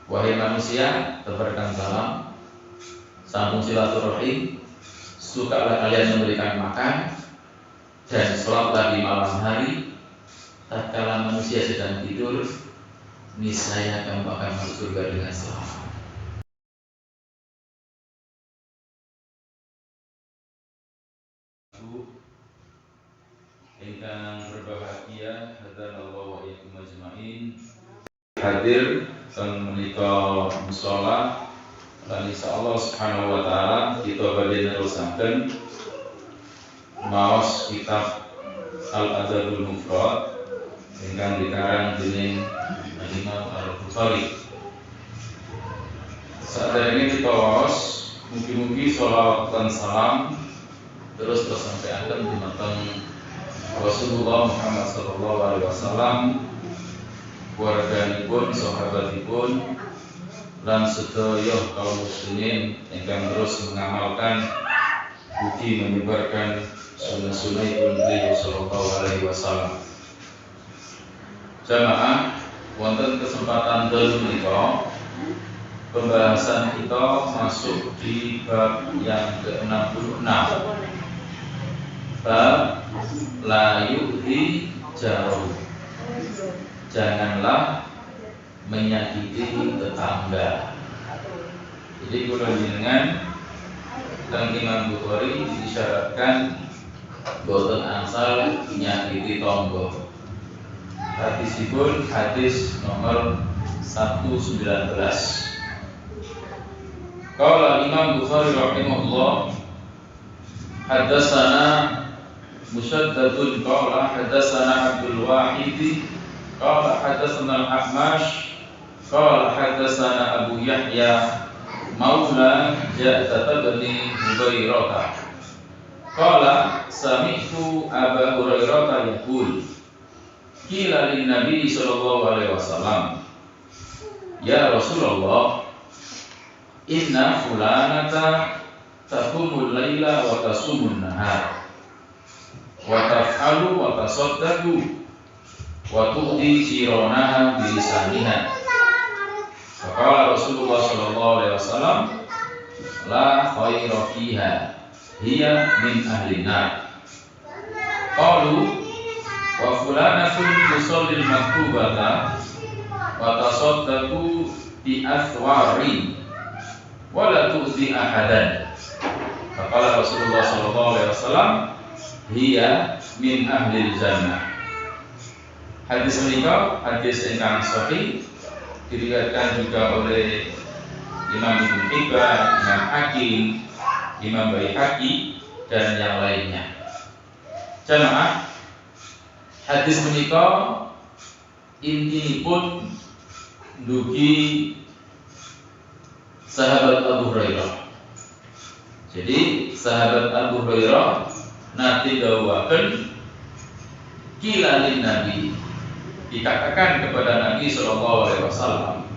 Wahai manusia, tebarkan salam, sambung silaturahim, sukalah kalian memberikan makan, dan sholatlah di malam hari. Tatkala manusia sedang tidur, niscaya kamu akan masuk surga dengan selamat. Ingkang berbahagia, hadanallahu wa iyyakum ajmain. Hadir teng menika musala lan insyaallah subhanahu wa taala kita badhe nerusaken maos kitab Al-Adabul Mufrad ingkang dikarang dening Imam Al-Bukhari. Saderenge kita waos mugi-mugi shalawat lan salam terus tersampaikan dumateng Rasulullah Muhammad sallallahu alaihi wasallam, keluarganipun, sahabatipun, lan sedaya kaum muslimin ingkang terus mengamalkan budi menyebarkan sunnah-sunnahipun beliau sallallahu alaihi wasallam. Jamaah, wonten kesempatan dalu menika pembahasan kita masuk di bab yang ke-66. Bab la yu'zi jarahu. Janganlah menyakiti tetangga. Jadi kula jenengan teng Imam Bukhari disyaratkan boten angsal menyakiti tangga. Hadisipun hadis nomor 119. Qala Imam Bukhari rahimahullah, haddatsana Musaddadun qala haddatsana Abdul Wahid qala haddatsana Al-Ahmash qala haddatsana Abu Yahya maula Ja'far bin Hubairah qala sami'tu Abu Hurairah yaqul qila lin Nabi sallallahu alaihi wasallam ya Rasulullah inna fulanata taqumul laila wa tasumun nahar wa taf'alu wa tasaddaqu wa tu'ti jiranaha bi lisaniha. Faqala Rasulullah sallallahu alaihi wasallam la khaira fiha hiya min ahli nar. Qalu wa fulanatun tusalli al-maktubata wa tasaddaqu bi athwari wa la tu'ti ahadan. Faqala Rasulullah sallallahu alaihi wasallam hiya min ahlil jannah. Hadis menika hadis ingkang sahih, diriwayatkan juga oleh Imam Ibnu Hibban, Imam Hakim, Imam Baihaqi dan yang lainnya. Jamaah, hadis menika intinipun dugi sahabat Abu Hurairah. Jadi sahabat Abu Hurairah nanti dawuhaken qila lin Nabi, dikatakan kepada Nabi sallallahu alaihi wasallam,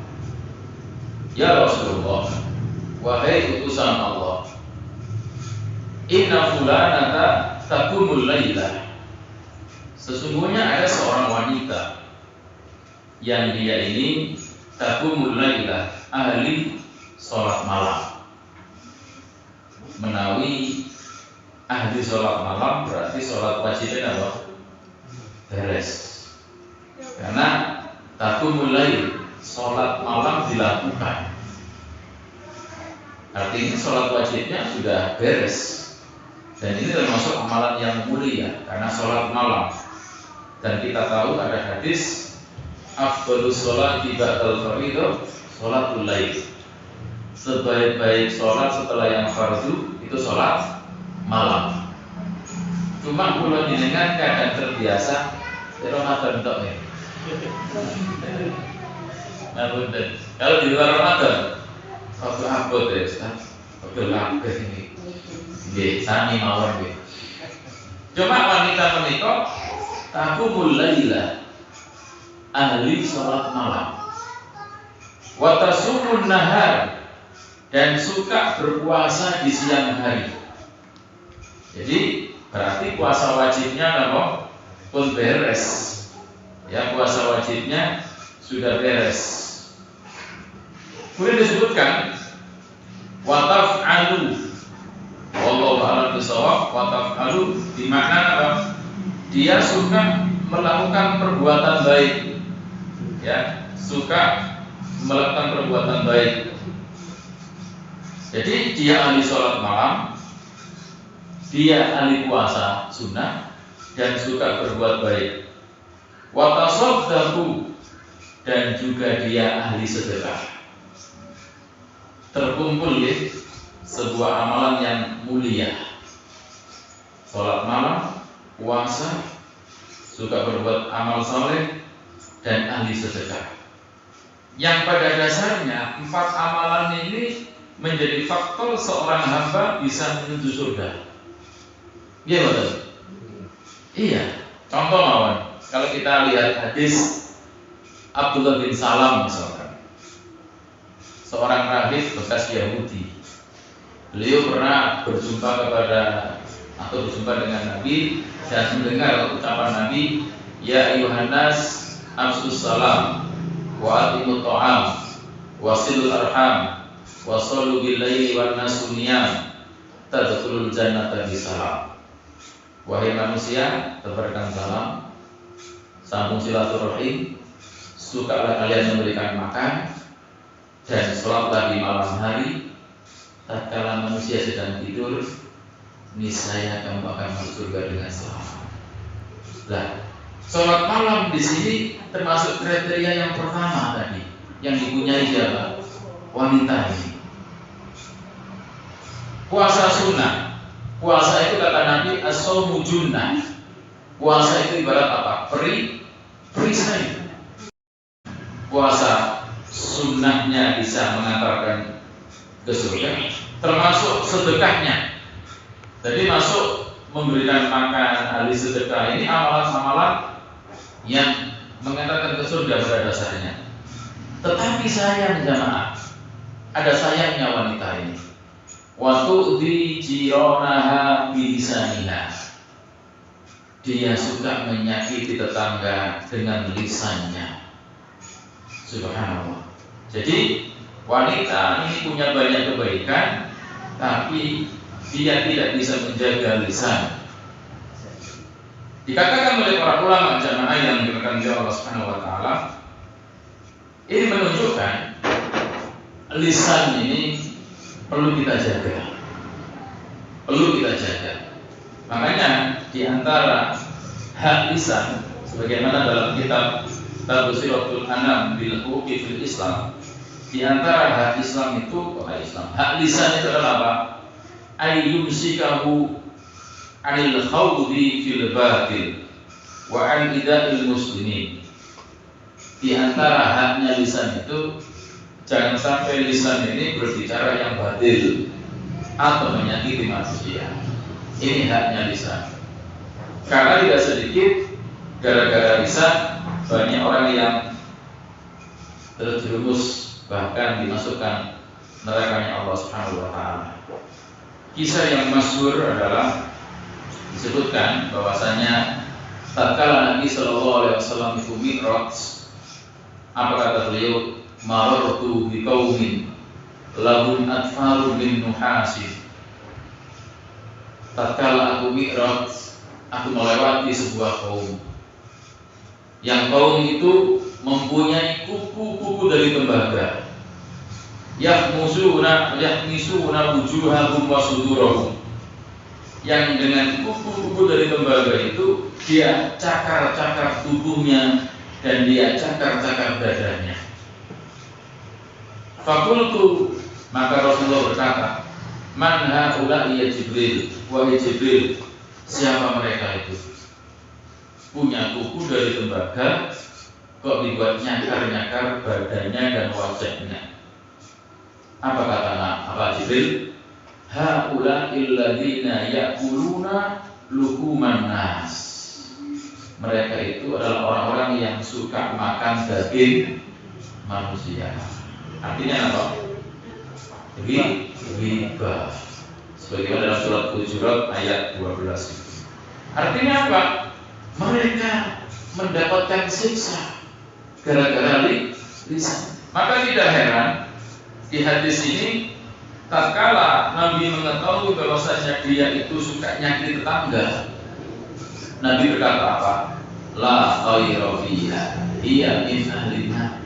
ya Rasulullah, wahai utusan Allah, inna fulanata taqumul laila. Sesungguhnya ada seorang wanita yang dia ini taqumul laila, ahli salat malam. Menawi ahli sholat malam berarti sholat wajibnya apa? Beres. Karena taqumul lail, sholat malam dilakukan. Artinya sholat wajibnya sudah beres. Dan ini termasuk amalan yang mulia karena sholat malam. Dan kita tahu ada hadis afdhalus sholati ba'dal fardhu sholatul lail. Sebaik-baik sholat setelah yang fardu itu sholat malam. Cuma kula jenengan kadang terbiasa Ramadan tok ya. Kalau di luar Ramadan, waktu abot ya Ustaz, waktu labeh ini, nggih sami mawon nggih. Cuma wanita menika taqumul laila, ahli salat malam, wa tasumun nahar, dan suka berpuasa di siang hari. Jadi berarti puasa wajibnya apa? Pun beres. Ya, puasa wajibnya sudah beres. Kemudian disebutkan wa taf'alu, wallahu a'lam bishawab. Wa taf'alu dimakna apa? Dia suka melakukan perbuatan baik, ya, suka melakukan perbuatan baik. Jadi dia ahli sholat malam, dia ahli puasa sunnah, dan suka berbuat baik. Wa tasaddaqu, dan juga dia ahli sedekah. Terkumpul ya sebuah amalan yang mulia. Sholat malam, puasa, suka berbuat amal soleh, dan ahli sedekah. Yang pada dasarnya 4 amalan ini menjadi faktor seorang hamba bisa menuju surga. Iya betul. Iya. Contoh mawon, kalau kita lihat hadis Abdullah bin Salam misalkan, seorang rahib bekas Yahudi. Beliau pernah berjumpa dengan Nabi dan mendengar ucapan Nabi, ya ayuhan nas afsus salam wa atimut ta'am wasilul arham wa sallu bil laili wan nasu niyam tadkhulul jannata bisalam. Wahai manusia, tebarkan salam, sambung silaturahim, sukalah kalian memberikan makan, dan sholatlah di malam hari. Tatkala manusia sedang tidur, niscaya kamu akan masuk surga dengan selamat. Nah, sholat malam di sini termasuk kriteria yang pertama tadi, yang dipunyai siapa? Wanita ini. Puasa sunnah. Puasa itu kata Nabi as-shaumu junnah. Puasa itu ibarat apa? Perisai. Puasa sunnahnya bisa mengantarkan ke surga, termasuk sedekahnya. Jadi masuk memberikan makan, ahli sedekah ini amalan-amalan yang mengantarkan ke surga pada dasarnya. Tetapi sayang jamaah, ada sayangnya wanita ini. Waktu di jironaha bilisaniha, dia suka menyakiti tetangga dengan lisannya. Subhanallah. Jadi wanita ini punya banyak kebaikan, tapi dia tidak bisa menjaga lisan. Dikatakan oleh para ulama jamaah yang diberkahi Allah Subhanahu wa taala, ini menunjukkan lisan ini perlu kita jaga. Makanya di antara hak lisan, sebagaimana dalam kitab Tabsiratul Anam bil Huquqi fil Islam, di antara hak Islam itu, hak lisan itu adalah apa? Ayyumsikahu anil khawdi fil batil wa an ida'il muslimin. Di antara haknya lisan itu, jangan sampai lisan ini berbicara yang batil atau menyakiti manusia. Ini haknya lisan. Karena tidak sedikit gara-gara lisan banyak orang yang terjerumus, bahkan dimasukkan nerakanya Allah Subhanahu wa taala. Kisah yang masyhur adalah disebutkan bahwasanya tatkala Nabi sallallahu alaihi wasallam itu mi'raj, apa kata beliau? Marartu biqaumin lahum atfaru min nuhasin. Tatkala aku mi'raj, aku melewati sebuah kaum. Yang kaum itu mempunyai kuku-kuku dari tembaga. Yahmisuna wujuhahum wa sudurahum. Yang dengan kuku-kuku dari tembaga itu dia cakar-cakar tubuhnya dan dia cakar-cakar dadanya. Fakultu, maka Rasulullah berkata, man haula ya Jibril, wahai Jibril, siapa mereka itu? Punya kuku dari tembaga, kok dibuat nyakar-nyakar badannya dan wajahnya. Apa kata Jibril? Haula illadzina ya'kuluna luhuman nas. Mereka itu adalah orang-orang yang suka makan daging manusia. Artinya apa? Riba. Sebagaimana dalam surat Hujurat ayat 12. Artinya apa? Mereka mendapatkan siksa gara-gara lisan. Maka tidak heran di hadis ini, tatkala Nabi mengetahui bahwasanya dia itu suka nyakiti tetangga, Nabi berkata apa? La khayra fiha, dia min ahlinya.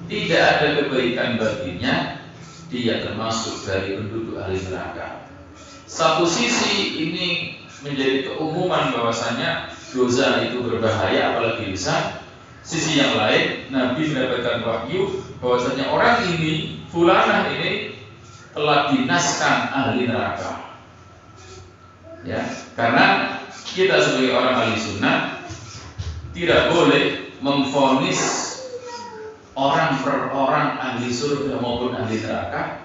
Tidak ada kebaikan baginya, dia termasuk dari penduduk ahli neraka. Satu sisi ini menjadi keumuman bahwasanya dosa itu berbahaya apalagi lisan. Sisi yang lain, Nabi mendapatkan wahyu bahwasanya orang ini, fulanah ini telah dinaskan ahli neraka. Ya, karena kita sebagai orang ahli sunnah tidak boleh memvonis orang per orang ahli surga maupun ahli neraka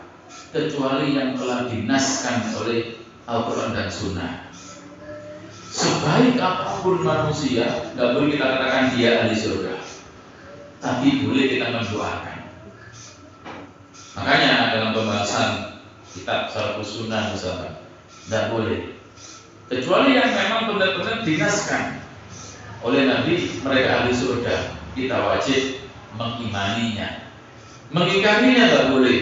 kecuali yang telah dinaskan oleh Al-Quran dan Sunnah. Sebaik apapun manusia, tidak boleh kita katakan dia ahli surga, tapi boleh kita mendoakan. Makanya dalam pembahasan kitab Syarhus Sunnah misalnya, tidak boleh, kecuali yang memang benar-benar dinaskan oleh Nabi mereka ahli surga, kita wajib mengimaninya. Mengingkarinya tidak boleh.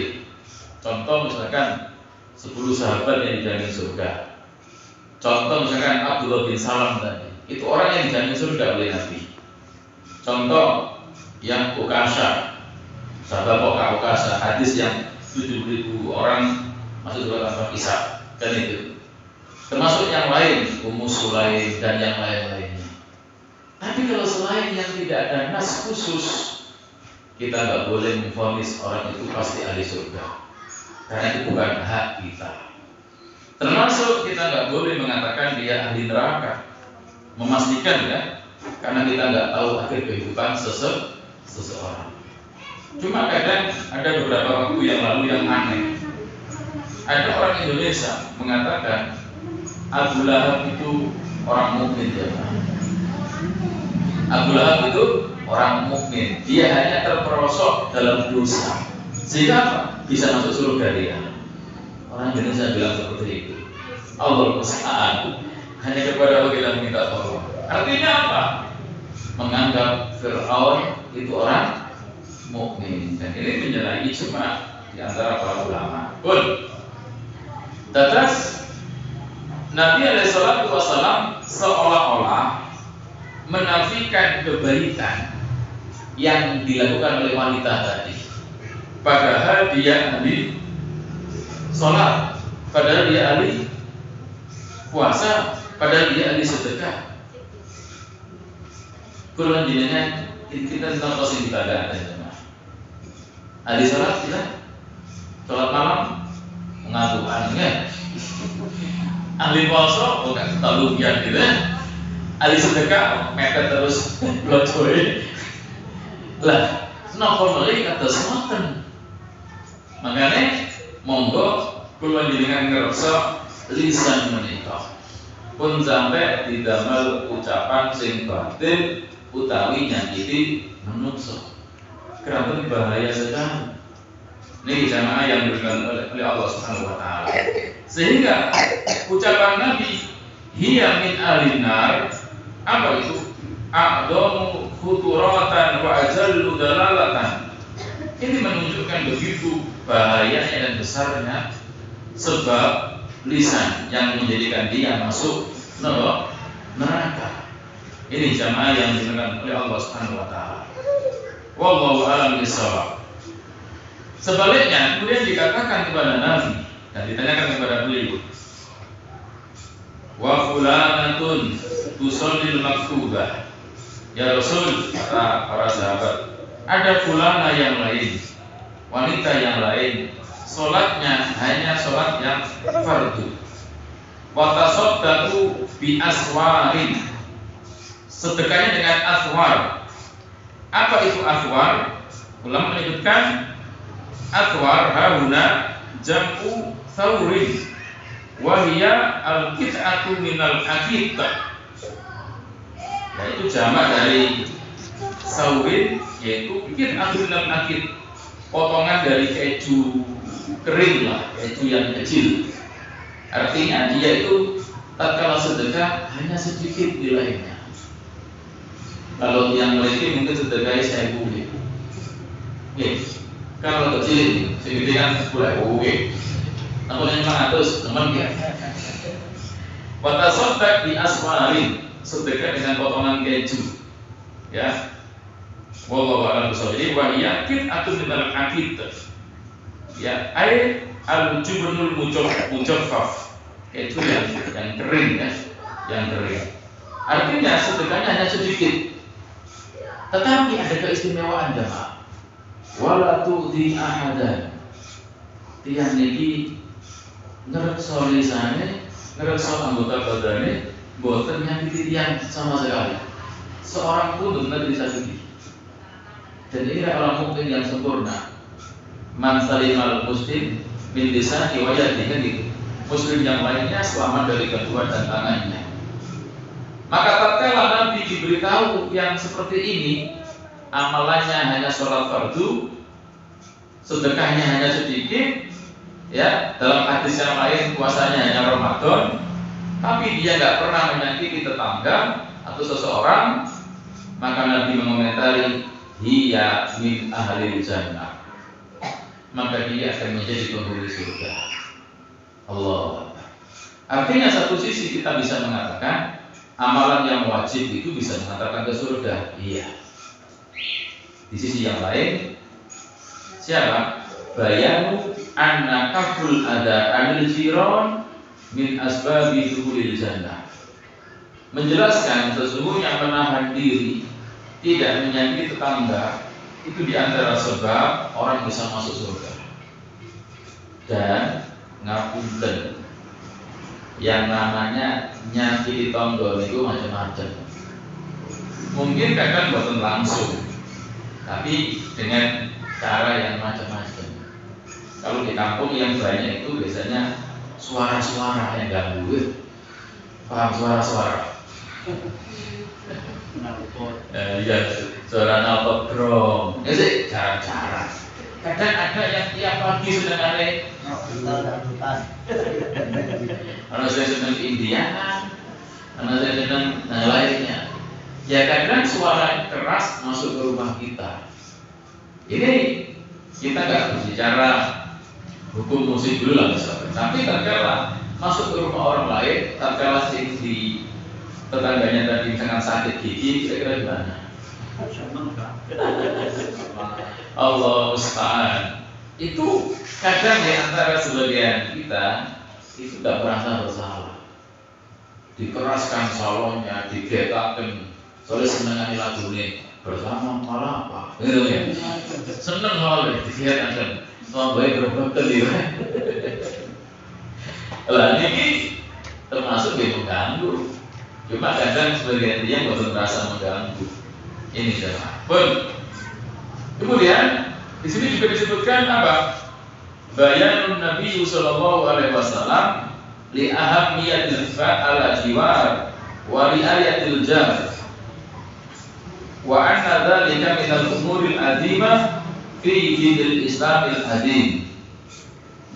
Contoh misalkan 10 sahabat yang dijamin surga. Contoh misalkan Abdullah bin Salam tadi, itu orang yang dijamin surga oleh Nabi. Contoh yang Ukasha, sahabat Ukasha, hadis yang 7.000 orang masuk surga tanpa hisab, dan itu. Termasuk yang lain, Ummu Sulaim dan yang lain-lainnya. Tapi kalau selain yang tidak ada nas khusus, kita nggak boleh memvonis orang itu pasti ahli surga, karena itu bukan hak kita. Termasuk kita nggak boleh mengatakan dia ahli neraka, memastikan ya, karena kita nggak tahu akhir kehidupan seseorang. Cuma kadang ada beberapa waktu yang lalu yang aneh. Ada orang Indonesia mengatakan Abu Lahab itu orang mukmin ya. Abu Lahab itu orang mukmin, dia hanya terperosok dalam dosa, sehingga apa? Bisa masuk surga dia. Orang Indonesia bilang seperti itu. Allah musta'an, hanya kepada Allah kita minta tolong. Artinya apa? Menganggap Fir'aun itu orang mukmin, dan ini menyalahi ijma di antara para ulama. Pun, tetes Nabi SAW seolah-olah menafikan kebaikan yang dilakukan oleh wanita tadi. Padahal dia ahli sholat, padahal dia ahli puasa, padahal dia ahli sedekah. Kurang jenengan kita tentang posisi ibadah ada. Ahli sholat kita sholat malam mengantuk ya. Ahli puasa bukan talugian gitu. Ahli sedekah mepet terus blocoy. Lah, napa mriki kados ngoten. Makanya monggo kula jenengan ngerasa lisan menika pun sampai didamel ucapan sing batil utawi nyakiti manungsa. Kerana bahaya sekali. Ini jamaah yang diberikan oleh Allah Subhanahu wa taala. Sehingga ucapan Nabi hiya min alinar, apa itu? A'dhamu khuturatan wa ajallu dalalatan. Ini menunjukkan begitu bahayanya dan besarnya sebab lisan yang menjadikan dia masuk neraka. Ini jamaah yang diberikan oleh Allah Subhanahu wa taala. Wallahu a'lam bishawab. Sebaliknya, kemudian dikatakan kepada Nabi dan ditanyakan kepada beliau, wa fulanatun tusallil maktubah. Ya Rasul, kata para sahabat, ada fulana yang lain, wanita yang lain, sholatnya hanya sholat yang fardu. Wa tasaddaqu bi aswarin, sedekahnya dengan aswar. Apa itu aswar? Ulama menyebutkan aswar hauna jam'u thawrin wa hiya al-qit'atu minal aqiqah, yaitu jamak dari saurin, yaitu qit'atu minal aqiq, potongan dari keju kering lah, keju yang kecil. Artinya dia itu tatkala sedekah hanya sedikit nilainya. Kalau yang memiliki mungkin sedekahnya 1000. Kalau kecil, segede kan 10.000, oke. Namun yang 500, teman ya. Watasodak di asmarin, sedekah dengan potongan keju, ya. Wallahu a'lam bishawab. Wa yakin atau minal akid, ya. Al-jubnul mujaffaf, keju yang kering ya, yang kering. Artinya sedekahnya hanya sedikit, tetapi ada keistimewaan jemaah. Wala tu'ti ahadan, tiang niki ngerekso lisane, ngerekso anggota badannya, boten nyakiti tiang sama sekali. Seorang pun benar disakiti. Dan ini orang mukmin yang sempurna. Man salimal muslim min lisani wa yadihi, gitu. Muslim yang lainnya selamat dari kedua dan tangannya. Maka tatkala Nabi diberitahu yang seperti ini, amalannya hanya sholat fardu, sedekahnya hanya sedikit, ya. Dalam hadis yang lain puasanya hanya Ramadan, tapi dia nggak pernah menyakiti tetangga atau seseorang, maka Nabi mengomentari, hiya min ahli jannah, maka dia akan menjadi penghuni surga. Allah. Artinya satu sisi kita bisa mengatakan amalan yang wajib itu bisa mengantarkan ke surga, iya. Di sisi yang lain, siapa? Bayanu anna kaful ada anil jiron min asbabi dukhulil jannah. Menjelaskan sesungguhnya menahan diri tidak menyakiti tetangga itu diantara sebab orang bisa masuk surga. Dan ngapunten, yang namanya nyakiti tangga itu macam-macam. Mungkin kadang bukan langsung, tapi dengan cara yang macam-macam. Kalau di kampung yang banyak itu biasanya suara-suara yang ganggu. Paham suara-suara? Ya, suara nalpot drum. Ya sih, cara-cara. Kadang ada yang tiap pagi sudah ada. Kalau saya senang Indiana, kalau saya senang lainnya. Ya kadang suara keras masuk ke rumah kita. Ini kita nggak berbicara hukum musik dulu lah misalnya. Tapi tatkala masuk ke rumah orang lain, tatkala di tetangganya tadi misalkan sakit gigi, kira-kira gimana? Allah musta'an. Itu kadang di antara sebagian kita itu tidak merasa bersalah. Dikeraskan salonnya, digetaken, soalnya senengani lagu ini bersama malah apa? Gitu ya. Seneng oleh digetaken, sampai berbekal dia. Lah ini termasuk dia mengganggu. Cuma kadang sebagian dia nggak merasa mengganggu. Ini jemaah. Pun. Kemudian di sini juga disebutkan apa? Bayanun Nabi sallallahu alaihi wasallam li ahammiyatil fa'ala jiwar wa li ayatil jar. Wa anna dzalika min al-umuril azimah fi dinil Islamil azim.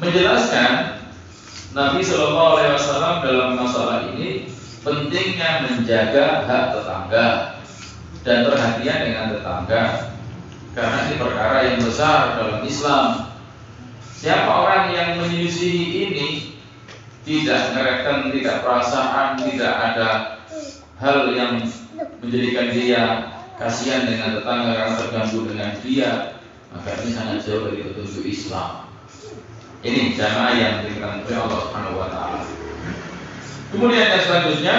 Menjelaskan Nabi sallallahu alaihi wasallam dalam masalah ini pentingnya menjaga hak tetangga dan perhatian dengan tetangga, karena ini perkara yang besar dalam Islam. Siapa orang yang menyelisihi ini, tidak ngereken, tidak perasaan, tidak ada hal yang menjadikan dia kasihan dengan tetangga karena terganggu dengan dia, maka ini sangat jauh dari petunjuk Islam. Ini jamaah yang diberikan oleh Allah Subhanahu wa taala. Kemudian yang selanjutnya,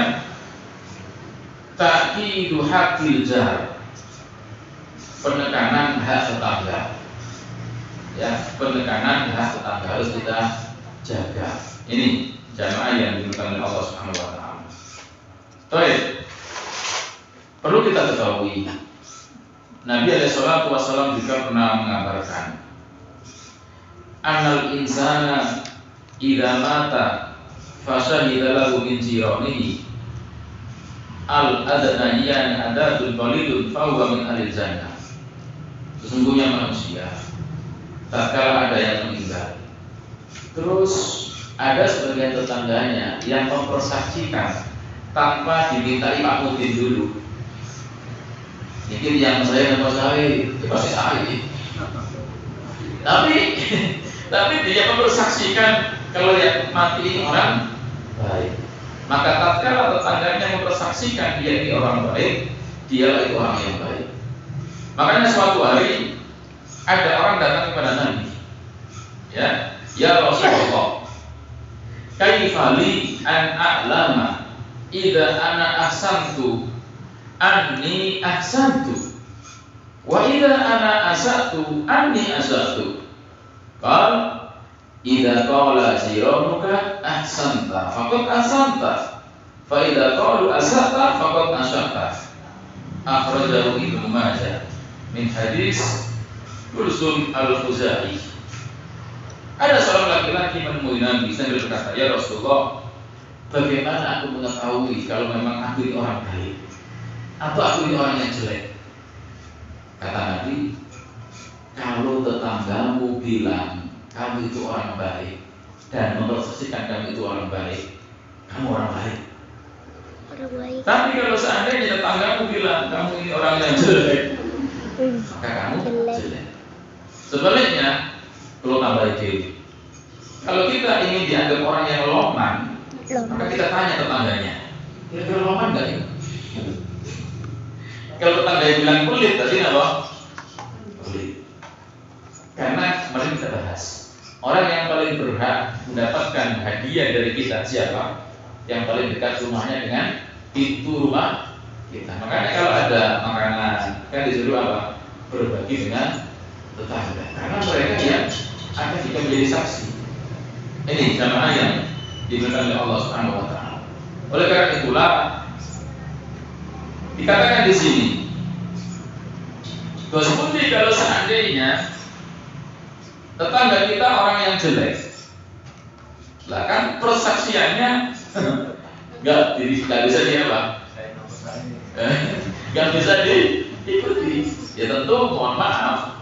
ta'kidu haqqil jar, penekanan hak tetangga. Ya, penekanan hak tetangga harus kita jaga. Ini jamaah yang diberikan oleh Allah Subhanahu wa taala. Baik. Perlu kita ketahui, Nabi alaihi salatu wasallam juga pernah mengabarkan, annal insana idza mata fasyahida lahu min jiranihi al-adnayyan adatul qalilun fa huwa min ahli jannah. Sesungguhnya manusia tatkala ada yang meninggal, terus ada sebagian tetangganya yang mempersaksikan tanpa dimintai Pak Mudin dulu. Mungkin yang saya nama saya, pasti saya. Tapi tapi dia mempersaksikan kalau yang mati ini orang baik. Maka tatkala tetangganya mempersaksikan dia ini orang baik, dialah itu orang yang baik. Makanya suatu hari ada orang datang kepada Nabi. Ya Rasulullah, kaifali an a'lama idza ana ahsantu anni ahsantu wa idza ana asatu anni asatu. Qal idza qala jiranuka ahsanta faqad ahsanta fa idza qalu asata faqad asata. Akhrajahu Ibnu Majah min hadis Kulsum al-Khuzai. Ada seorang laki-laki menemui Nabi sambil berkata, ya Rasulullah, bagaimana aku mengetahui kalau memang aku ini orang baik atau aku ini orang yang jelek? Kata Nabi, kalau tetanggamu bilang kamu itu orang baik dan mempersaksikan kamu itu orang baik, kamu orang baik. Tapi kalau seandainya tetanggamu bilang kamu ini orang yang jelek, maka kamu jelek. Sebaliknya, perlu tambah ide. Kalau kita ingin dianggap orang yang loman, maka kita tanya tetangganya, kira-kira loman nggak ini? Kalau tetangganya bilang pelit, tadi apa? Pelit. Karena kemarin kita bahas, orang yang paling berhak mendapatkan hadiah dari kita siapa? Yang paling dekat rumahnya dengan pintu rumah kita. Makanya kalau ada makanan, kan disuruh apa? Berbagi dengan tetangga. Karena mereka yang akan kita menjadi saksi. Ini jamaah yang diberikan oleh Allah Subhanahu Wa Taala. Oleh karena itulah dikatakan di sini, seperti kalau seandainya tetangga kita orang yang jelek, lah kan persaksiannya nggak bisa dia apa? Nggak bisa diikuti. Ya tentu mohon maaf.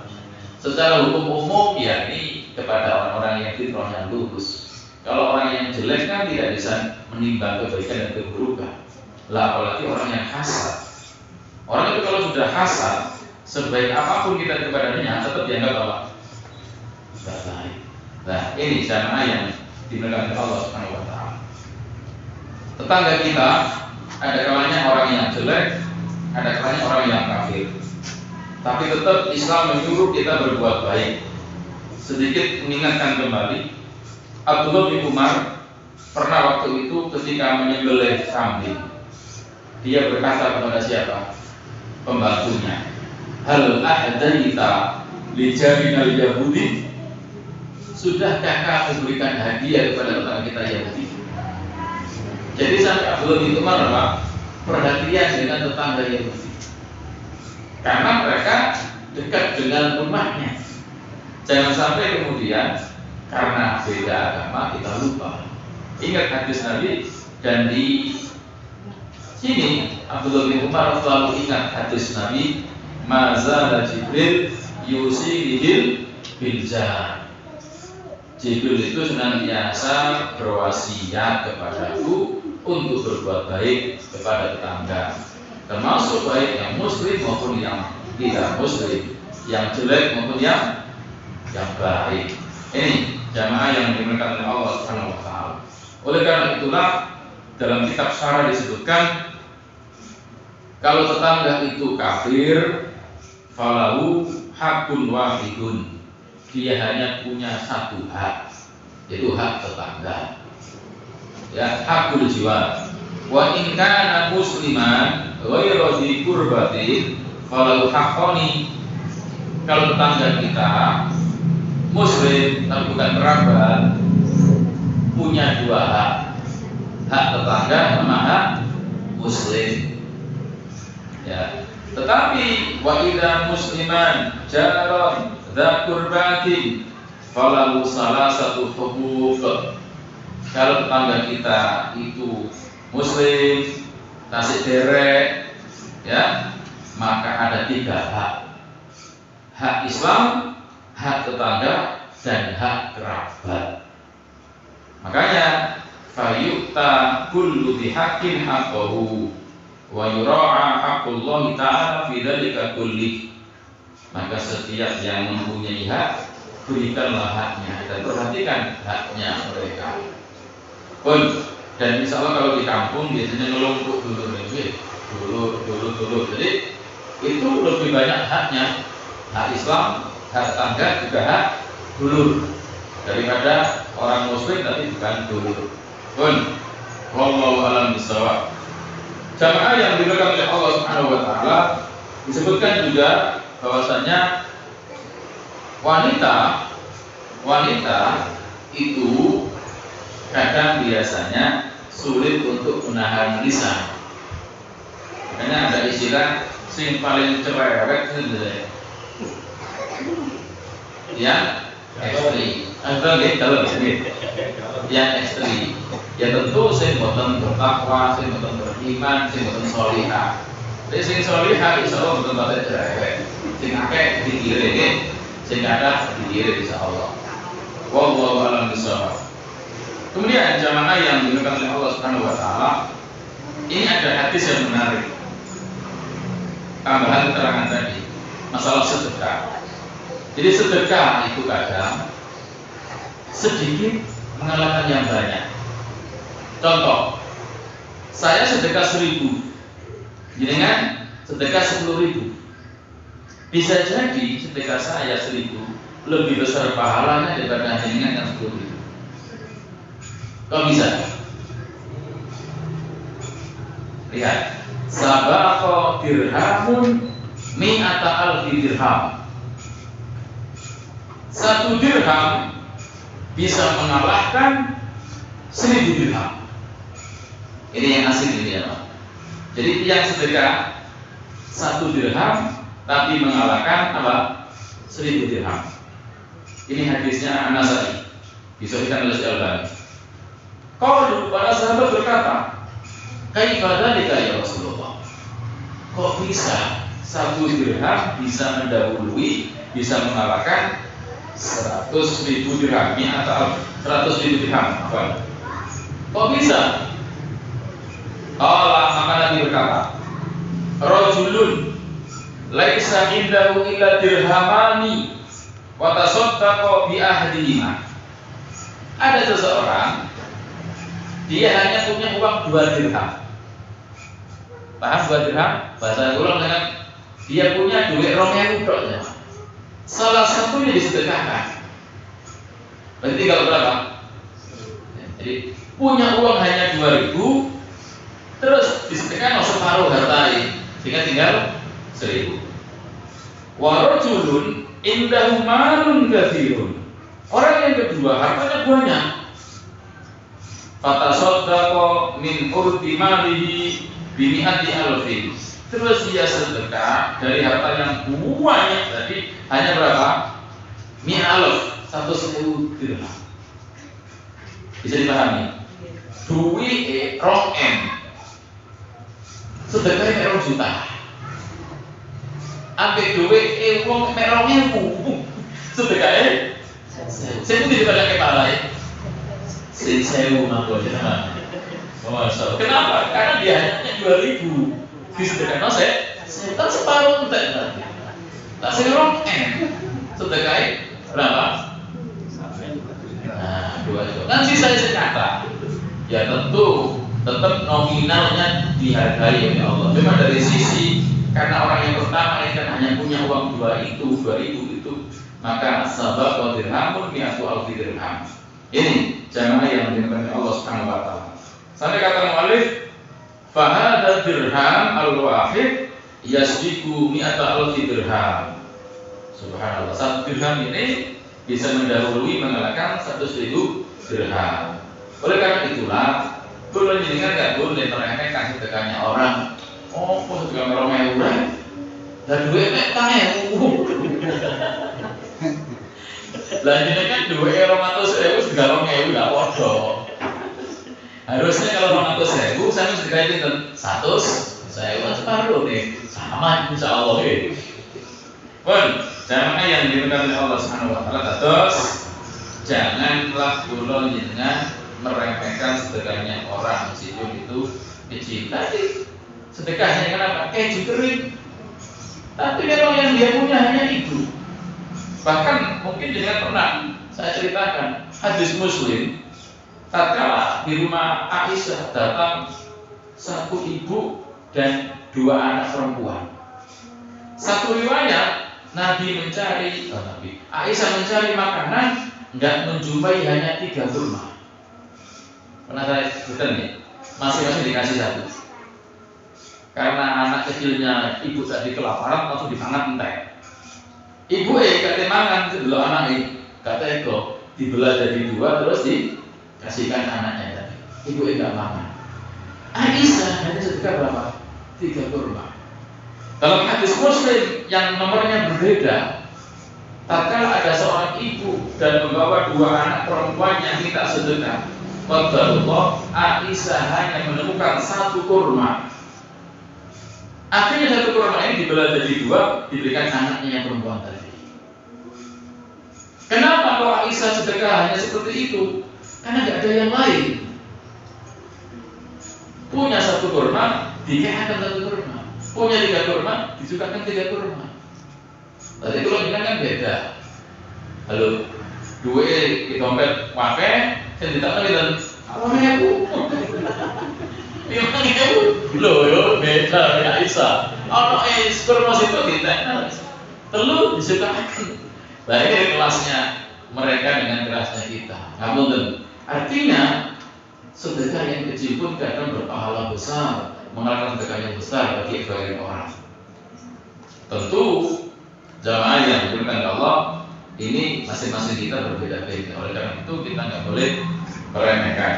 Secara hukum umum ya ini kepada orang-orang yang fitrahnya lurus. Kalau orang yang jelek kan tidak bisa menimbang kebaikan dan keburukan. Lah apalagi orang yang hasad. Orang itu kalau sudah hasad, sebaik apapun kita kepadanya tetap dianggap apa? Tidak baik. Nah ini jamaah yang dimuliakan oleh Allah Subhanahu Wa Taala. Tetangga kita ada kalanya orang yang jelek, ada kalanya orang yang kafir. Tapi tetap Islam menyuruh kita berbuat baik. Sedikit mengingatkan kembali, Abdullah bin Umar pernah waktu itu ketika menyembelih kambing, dia berkata kepada siapa? Pembantunya, hal ahdaita li jaminal Yahudi? Sudahkah kamu berikan hadiah kepada tetangga kita Yahudi? Jadi sampai Abdullah bin Umar apa? Perhatian dengan tetangga Yahudi. Karena mereka dekat dengan rumahnya. Jangan sampai kemudian karena beda agama kita lupa. Ingat hadis Nabi, dan di sini Abdullah bin Umar selalu ingat hadis Nabi, mazala Jibril yusilihil biljar. Jibril itu senantiasa berwasiat kepadaku untuk berbuat baik kepada tetangga, termasuk baik yang muslim maupun yang tidak muslim, yang jelek maupun yang baik. Ini jamaah yang dimuliakan oleh Allah Subhanahu Wa Taala. Oleh karena itulah dalam kitab Syarah disebutkan kalau tetangga itu kafir, falahu hakun wahidun, dia hanya punya satu hak, yaitu hak tetangga. Ya, hakul jiwa. Wa in kana musliman ghairu dzi qurbatin falahu haqqani. Kalau tetangga kita muslim tapi bukan kerabat, punya dua hak. Hak tetangga sama hak muslim. Ya. Tetapi wa idza musliman jaron dza qurbatin falahu salasatu huquq. Kalau tetangga kita itu muslim, tasik derek, ya, maka ada tiga hak: hak Islam, hak tetangga, dan hak kerabat. Makanya fayu'ta kullu bihaqqin haqqahu wa yura'a haqqullahi ta'ala fi dzalika kulli. Maka setiap yang mempunyai hak berikanlah haknya dan perhatikan haknya mereka. Pun dan insya Allah kalau di kampung biasanya ngelumpuk dulu nih, dulu. Jadi itu lebih banyak haknya, hak Islam, hak tangga juga hak dulur daripada orang muslim tapi bukan dulur. Pun wallahu a'lam bishawab. Jamaah yang diberkahi oleh Allah Subhanahu wa taala, disebutkan juga bahwasanya wanita itu kadang biasanya sulit untuk menahan lisan. Makanya ada istilah sing paling cerewet itu yang ekstri. Ada kalau yang ekstri. Ya tentu sing boten bertakwa, sing boten beriman, sing boten sholihah. Sing sholihah insyaallah boten bakal cerewet. Sing akeh dikire sing ada dikire insyaallah. Wallahu a'lam bishawab. Kemudian jamaah yang dimuliakan oleh Allah Subhanahu wa taala, ini ada hadis yang menarik. Tambahan keterangan tadi masalah sedekah. Jadi sedekah itu kadang sedikit mengalahkan yang banyak. Contoh, saya sedekah 1.000, jenengan sedekah 10.000. Bisa jadi sedekah saya 1.000 lebih besar pahalanya daripada jenengan yang 10.000. Kok bisa? Lihat, sabaqa dirhamun mi'ata alfi dirham. 1 dirham bisa mengalahkan 1.000 dirham. Ini yang asing ini ya Pak. Jadi yang sedekah 1 dirham tapi mengalahkan apa? 1.000 dirham. Ini hadisnya An-Nasa'i, disahihkan oleh Al-Albani. Qalu, para sahabat berkata, kaifa dzalika ya Rasulullah? Kok bisa 1 dirham bisa mendahului, bisa mengalahkan 100.000 dirham atau 100.000 dirham? Kok bisa? Allah maka Nabi berkata, rajulun laisa indahu illa dirhamani wa tasaddaqa bi ahdihima. Ada seseorang, dia hanya punya uang 2 dirham. Paham 2 dirham? Bahasa ulang dengan dia punya duit 2.000 tok ya. Salah satunya disedekahkan. Berarti kalau berapa? Jadi punya uang hanya 2.000, terus disedekahkan separuh hartai, sehingga tinggal 1.000. Wa rajulun indahu malun katsirun. Orang yang kedua hartanya banyak. Fatasaddaqa min urdi malihi bi mi'ati alfin. Terus dia sedekah dari harta yang banyak tadi hanya berapa? Mi'alf, 110 dirham. Bisa dipahami? Duit 2M. Sedekahnya 2 juta. Ambil duit wong mek 2.000. Sedekahnya saya pun tidak ada kepala ya. Saya mangkok ya. Masya. Kenapa? Karena dia hanya 2.000. Disedekahkan saya kan separuh entek berarti. Tak serong sedekahnya berapa? Nah, 2 itu. Kan sisa nyata. Ya tentu tetap nominalnya dihargai oleh Allah. Memang dari sisi karena orang yang pertama ini kan hanya punya uang 2.000 itu, maka sabaqa dirhamun mi'atu alfi dirham. Ini jamaah yang dimuliakan Allah Subhanahu wa taala. Sampai kata mu'allif, fa hadza dirham al-wahid yasbiqu mi'ata alfi dirham. Subhanallah, 1 dirham ini bisa mendahului mengalahkan 100.000 dirham. Oleh karena itulah, boleh jenengan enggak boleh meremehkan sedekahnya orang. Oh, kok sedekah orang murah? Dan duit nek tange. Lah jenengan kan duit 200.000 sedekah 2.000 enggak padha. Harusnya kalau 200.000 saya sedekah itu 100.000 separuh nih. Sama insyaallah ya. Pun, jamaah yang dimuliakan oleh Allah Subhanahu wa taala, terus janganlah kula jenengan meremehkan sedekahnya orang meskipun itu kecil. Tadi sedekahnya kenapa? Keju kering. Tapi kalau yang dia punya hanya itu, Bahkan mungkin dengan pernah saya ceritakan hadis Muslim, tatkala di rumah Aisyah datang satu ibu dan dua anak perempuan. Satu riwayat Nabi Aisyah mencari makanan, nggak menjumpai, hanya 3 kurma. Pernah saya sebutkan nih, masing-masing dikasih 1. Karena anak kecilnya ibu tadi kelaparan, langsung dipangan entek. Ibu gak mangan dulu anaknya, kata Eko dibelah jadi 2 terus dikasihkan anaknya tadi. Ibu gak makan. Aisyah hanya sedekah berapa? 3 kurma. Dalam hadis Muslim yang nomornya berbeda, tatkala ada seorang ibu dan membawa 2 anak perempuan yang minta sedekah, qadarullah, Aisyah hanya menemukan 1 kurma. Akhirnya 1 kurma ini dibelah jadi 2, diberikan anaknya yang perempuan tadi. Kenapa kalau Aisyah sedekah hanya seperti itu? Karena tidak ada yang lain. Punya 1 kurma, dikasihkan 1 kurma. Punya 3 kurma, disukakan 3 kurma. Tadi kalau bilang kan beda. Halo, 2 di dompet wape, saya ditakkan dan apa aku? Gimana kamu? Loh, beda ya Aisyah. Kurma itu ditakkan, telu disukakan. Nah ini kelasnya mereka dengan kelasnya kita. Namun artinya sedekah yang kecil pun kadang berpahala besar, mengalahkan sedekah yang besar bagi sebagian orang. Tentu jamaah yang diberikan Allah ini masing-masing kita berbeda-beda. Oleh karena itu kita nggak boleh meremehkan.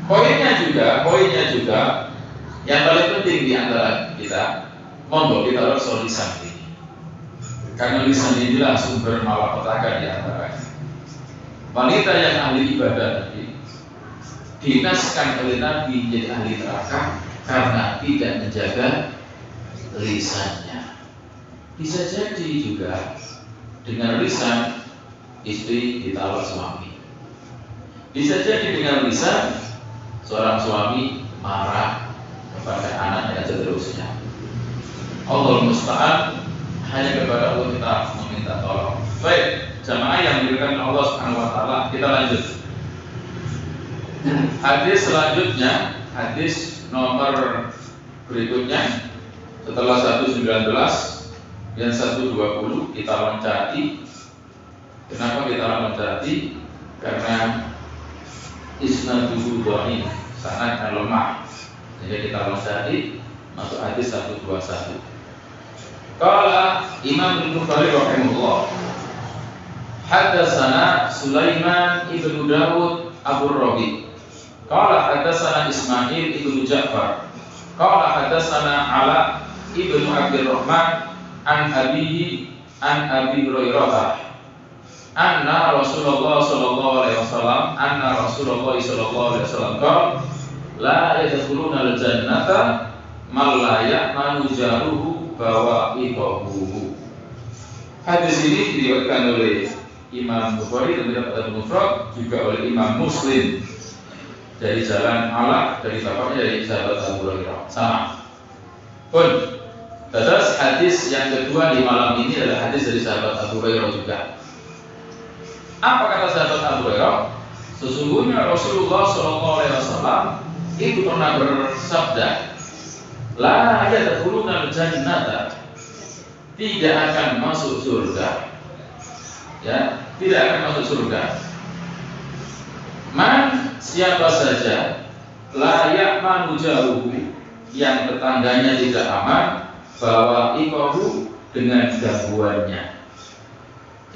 Poinnya juga yang paling penting di antara kita, monggo kita harus soal lisan ini. Karena lisan inilah sumber malapetaka di antaranya. Wanita yang ahli ibadah tadi dinaskan oleh Nabi menjadi ahli neraka karena tidak menjaga lisannya. Bisa jadi juga dengan lisan istri ditalak suami. Bisa jadi dengan lisan seorang suami marah kepada anaknya dan seterusnya. Allah musta'an, hanya kepada Allah kita meminta tolong. Baik, jamaah yang diberikan Allah Subhanahu wa taala, kita lanjut. Hadis selanjutnya, hadis nomor berikutnya setelah 119 dan 120 kita loncati. Kenapa kita loncati? Karena isnaduhu dhaif, sanad lemah. Jadi kita loncati masuk hadis 121. Qala Imam Al-Bukhari rahimahullah, hadatsana Sulaiman ibnu Dawud Abu Rabi, qala hadatsana Ismail ibnu Ja'far, qala hadatsana Ala ibnu Abdurrahman an abihi an Abi Hurairah anna Rasulullah sallallahu alaihi wasallam qala la yadkhuluna al-jannata man la ya'manu jaruhu bahwa ibahu. Hadis ini diriwayatkan oleh Imam Bukhari dan dalam Mufrad, juga oleh Imam Muslim dari jalan Ala, dari bapaknya, dari sahabat Abu Hurairah. Sama. Pun terus hadis yang kedua di malam ini adalah hadis dari sahabat Abu Hurairah juga. Apa kata sahabat Abu Hurairah? Sesungguhnya Rasulullah SAW itu pernah bersabda, la yadkhuluna al-jannata, tidak akan masuk surga, ya, tidak akan masuk surga. Man, siapa saja, la ya'manu jaruhu, yang tetangganya tidak aman, bahwa ikahu, dengan gangguannya.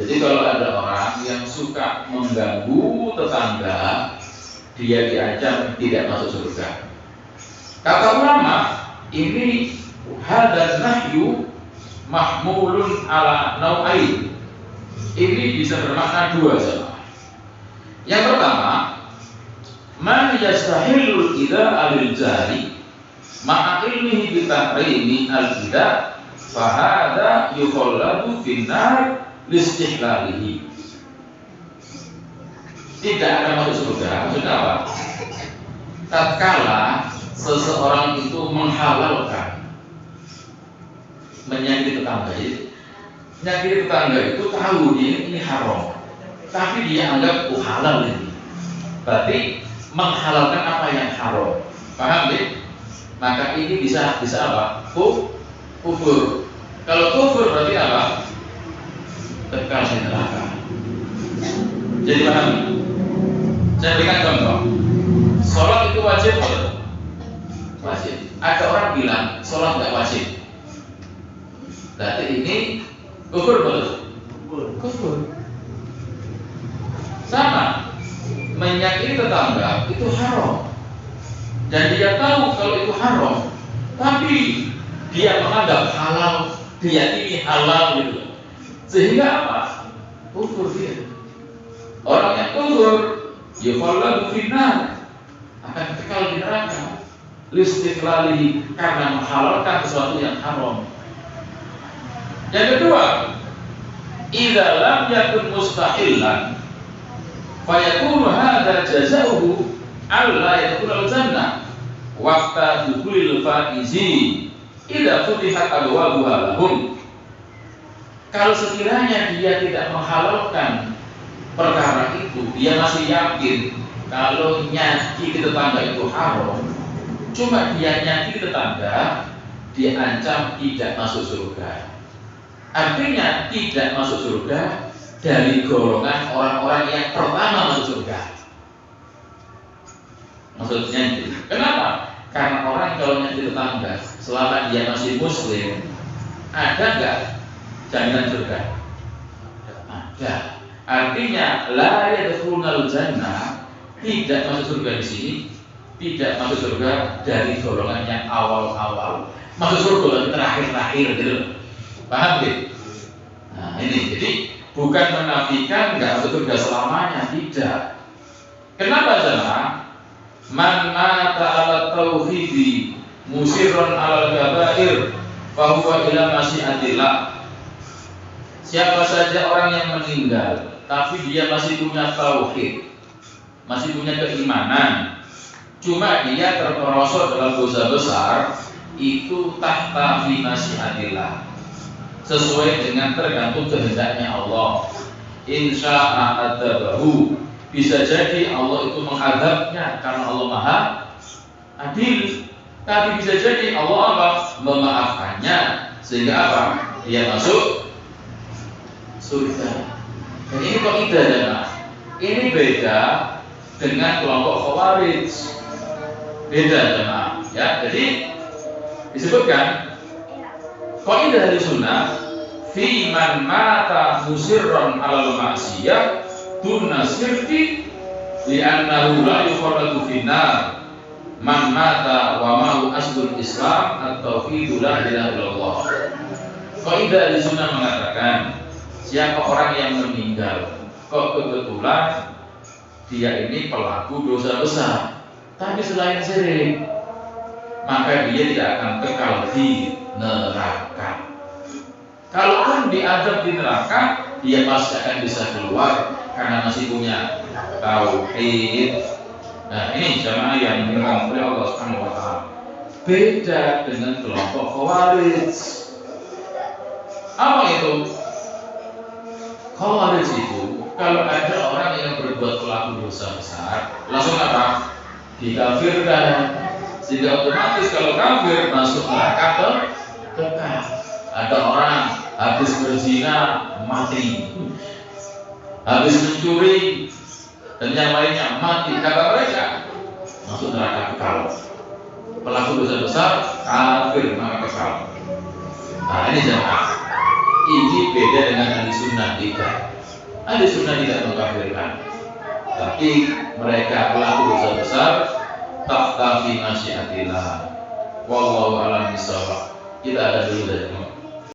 Jadi kalau ada orang yang suka mengganggu tetangga, dia diancam tidak masuk surga. Kata ulama, ini hadza nahyu mahmulun ala nau'ain. Ini bisa bermakna 2 sama. Yang pertama, man yastahilul ida alil jari ma'a ilmihi bi tahrimi al-ida fa hadza yukhalladu finnar listihlalihi. Tidak akan masuk surga. Maksudnya apa? Tatkala seseorang itu menghalalkan menyakiti tetangga, Nyakiti tetangga itu tahu ini haram, tapi dia anggap halal ini. Berarti menghalalkan apa yang haram. Paham ya? Maka ini bisa apa? Kufur. Kalau kufur berarti apa? Kekal di neraka. Jadi paham? Saya berikan contoh. Sholat itu wajib atau wajib? Ada orang bilang sholat nggak wajib. Berarti ini kufur betul? Kufur. Sama, menyakiti tetangga itu haram. Dan dia tahu kalau itu haram, tapi dia menganggap halal, dia ini halal gitu. Sehingga apa? Kufur dia. Orang yang kufur, yukhalladu finnar, akan kekal di neraka. Listiqlalihi, karena menghalalkan sesuatu yang haram. Yang kedua, idza lam yakun mustahillan fayakunu hadza jazaohu alla yadkhulul jannah waqta dukhulil faizi idza futihat abwabuha lahum. Kalau sekiranya dia tidak menghalalkan perkara itu, dia masih yakin kalau nyakiti tetangga itu haram, cuma dia nyakiti tetangga, dia ancam tidak masuk surga. Artinya tidak masuk surga dari golongan orang-orang yang pertama masuk surga. Maksudnya itu. Kenapa? Karena orang kalau nyakiti tetangga, selama dia masih muslim, ada nggak jaminan surga? Ada. Artinya la yadkhulul jannah, tidak masuk surga di sini, tidak masuk surga dari golongan yang awal-awal. Masuk surga terakhir-terakhir gitu. Paham gitu? Nah ini, jadi bukan menafikan nggak masuk surga selamanya, tidak. Kenapa jemaah? Man mata ala tauhidi musirron ala kabair fahuwa ila masyiatillah. Siapa saja orang yang meninggal tapi dia masih punya tauhid, masih punya keimanan, cuma dia terperosok dalam dosa besar, itu tahta fi masyiatillah, sesuai dengan tergantung kehendaknya Allah. Insya'a adzabahu, bisa jadi Allah itu menghadapnya karena Allah Maha Adil, tapi bisa jadi Allah apa? Memaafkannya sehingga apa? Dia masuk surga. Dan ini kaidah ya, ini beda dengan kelompok Khawarij. Beda jemaah ya. Jadi disebutkan kaidah dari sunnah fi man mata musirran 'alal ma'siyah dunna sirki li'annahu la yukhraju finnar man mata wa ma'u aslul islam at-tauhidu la ilaha illallah. Kaidah di sunnah mengatakan siapa orang yang meninggal kok kebetulan dia ini pelaku dosa besar tapi selain syirik, maka dia tidak akan kekal di neraka. Kalaupun diadab di neraka, dia pasti akan bisa keluar karena masih punya tauhid. Nah ini jamaah yang dimuliakan oleh Allah Subhanahu wa taala. Beda dengan kelompok Khawarij. Apa itu? Khawarij itu kalau ada orang yang berbuat pelaku dosa besar, langsung apa? Dikafirkan. Sehingga otomatis kalau kafir masuk neraka kekal. Ada orang habis berzina mati, habis mencuri dan yang lainnya mati, kata mereka masuk neraka kekal. Pelaku dosa besar kafir maka kekal. Nah ini jemaah, ini beda dengan ahli sunnah. Tidak, ahli sunnah tidak mengkafirkan, tapi mereka pelaku dosa besar tahta fi masyiatillah. Wallahu a'lam bishawab. Kita ada dulu dari